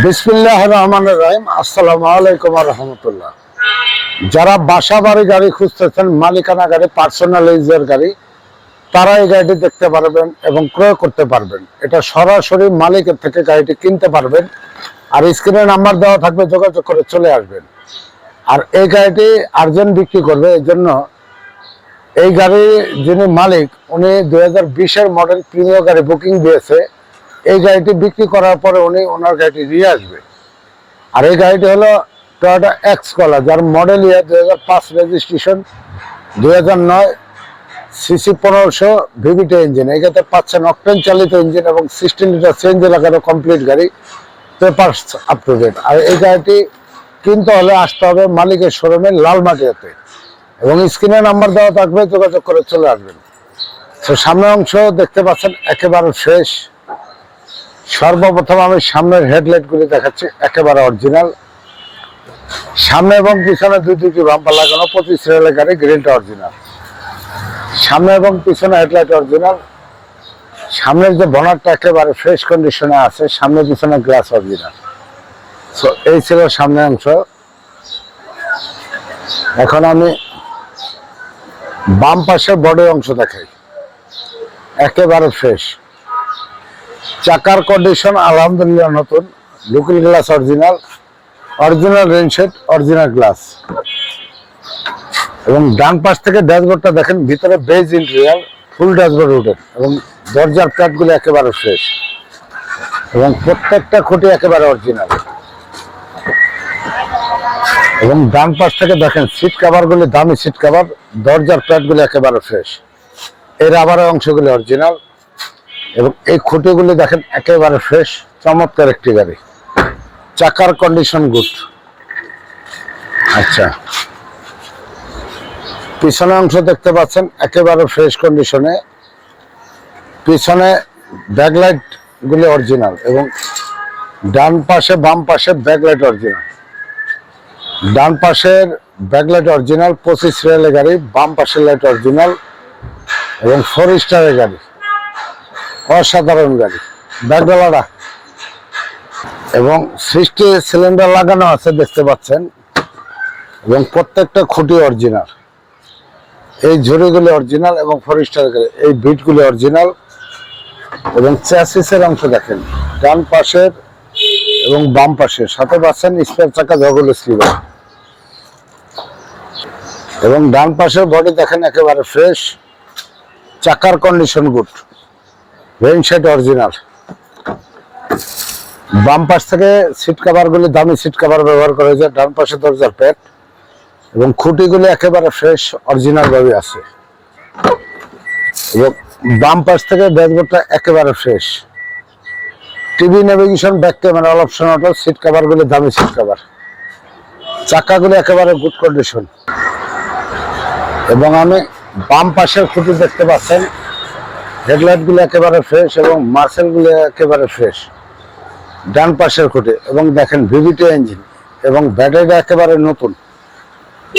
বিসমিল্লাহির রহমানির রহিম। আসসালামু আলাইকুম ওয়া রাহমাতুল্লাহ। যারা বাসা বাড়ি গাড়ি খুঁজতেছেন, মালিকানা গাড়ি, পার্সোনাল ইউজের গাড়ি, তারা এই গাড়িটি দেখতে পারবেন এবং ক্রয় করতে পারবেন। এটা সরাসরি মালিকের থেকে গাড়িটি কিনতে পারবেন। আর স্ক্রিনে নাম্বার দেওয়া থাকবে, যোগাযোগ করে চলে আসবেন। আর এই গাড়িটি আর্জেন্ট বিক্রি করবে, এই জন্য এই গাড়ি যিনি মালিক, উনি 2020-এর মডেল প্রিমিয়ার গাড়ি বুকিং দিয়েছে। এই গাড়িটি বিক্রি করার পরে উনি ওনার গাড়িটি নিয়ে আসবে। আর এই গাড়িটি হলো টয়োটা এক্সকলা, যার মডেল ইয়ার 2005, রেজিস্ট্রেশন 2009, সিসি 1500, ভিভিটি ইঞ্জিন। এই গাড়িতে পাচ্ছেন অকটেন চালিত ইঞ্জিন এবং 16 লিটার সিএনজি লাগানো কমপ্লিট গাড়ি, পেপারস আপ টু ডেট। আর এই গাড়িটি কিনতে হলে আসতে হবে মালিকের শোরুমে লালমাটিয়াতে, এবং স্ক্রিনে নাম্বার দেওয়া থাকবে, যোগাযোগ করে চলে আসবেন। তো সামনের অংশ দেখতে পাচ্ছেন একেবারে ফ্রেশ। সর্বপ্রথম আমি সামনের হেডলাইট গুলি দেখাচ্ছি, একেবারে অরিজিনাল। সামনে এবং পিছনে দুটি বাম্পার লাগানো, 25 সিরিয়ালের গাড়ি, গ্রিলটা অরিজিনাল। সামনে এবং পিছনে হেডলাইট অরিজিনাল। সামনের যে বনারটা একেবারে ফ্রেশ কন্ডিশনে আছে, সামনে পিছনে গ্লাস অরিজিনাল। তো এই ছিল সামনের অংশ। এখন আমি বাম পাশের বডি অংশ দেখাই, একেবারে ফ্রেশ। চাকার কন্ডিশন আলহামদুলিল্লাহ নতুন, looking glass original, original rain shade, original glass. এবং ডান পাশ থেকে ড্যাশবোর্ডটা দেখেন, ভিতরে বেজ ইন্টেরিয়র, ফুল ড্যাশবোর্ড উঠেন, এবং দরজার প্যাডগুলো একেবারে ফ্রেশ, এবং প্রত্যেকটা খুঁটি একেবারে অরিজিনাল। এবং ডান পাশ থেকে দেখেন সিট কাভারগুলি দামি সিট কাভার, দরজার প্যাডগুলো একেবারে ফ্রেশ, এই রাবারের অংশগুলি অরিজিনাল। এবং এই খুঁটিগুলি দেখেন একেবারে ফ্রেশ, চমৎকার একটি গাড়ি। চাকার কন্ডিশন গুড। আচ্ছা, পিছনে অংশ দেখতে পাচ্ছেন একেবারে ফ্রেশ কন্ডিশনে। পিছনে ব্যাকলাইট গুলি অরিজিনাল, এবং ডান পাশে বাম পাশে ব্যাকলাইট অরিজিনাল। ডান পাশের ব্যাকলাইট অরিজিনাল, 25 সিরিয়ালের গাড়ি, বাম পাশের লাইট অরিজিনাল, এবং 4 স্টারের গাড়ি, অসাধারণ গাড়ি। ব্যাকডালারা এবং 60 সিলিন্ডার লাগানো আছে দেখতে পাচ্ছেন, এবং প্রত্যেকটা খুঁটি অরিজিনাল। এই ঝুড়িগুলি অরিজিনাল, এবং 4 স্টারের গাড়ি, এই বিটগুলি অরিজিনাল। এবং চ্যাসিসের অংশ দেখেন, ডান পাশের এবং বাম পাশের সাথে পাচ্ছেন স্পেয়ার চাকা, জগল স্লিভার। এবং ডান পাশের বডি দেখেন একেবারে ফ্রেশ, চাকার কন্ডিশন গুড, রেনশেড অরিজিনাল। বাম পাশ থেকে সিট কাভারগুলি দামি সিট কাভার ব্যবহার করা হয়েছে, ডান পাশে দরজার প্যাড, এবং খুঁটিগুলি একেবারে ফ্রেশ অরিজিনাল ভাবে আছে। এবং বাম পাশ থেকে ড্যাশবোর্ডটা একেবারে fresh. TV, navigation, back camera, all option auto, seat কাভারগুলি দামি সিট কাভার, চাকাগুলি একেবারে গুড কন্ডিশন। এবং আমি বাম পাশের খুঁটি দেখতে পাচ্ছেন, হেডলাইট গুলো একেবারে ফ্রেশ, এবং মার্সেল গুলো একেবারে ফ্রেশ। ডান পাশের খুঁটি, এবং দেখেন ভিভিটি ইঞ্জিন, এবং ব্যাটারিটা একেবারে নতুন,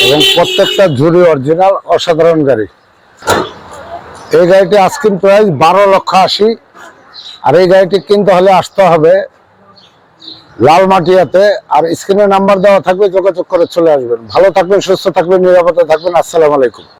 এবং প্রত্যেকটা ঝুড়ি অরিজিনাল, অসাধারণ গাড়ি। এই গাড়িটি আস্কিং প্রাইস 12,80,000। আর এই গাড়িটি কিনতে হলে আসতে হবে লালমাটিয়াতে। আর স্ক্রিনে নাম্বার দেওয়া থাকবে, যোগাযোগ করে চলে আসবেন। ভালো থাকবেন, সুস্থ থাকবেন, নিরাপদে থাকবেন। আসসালামু আলাইকুম।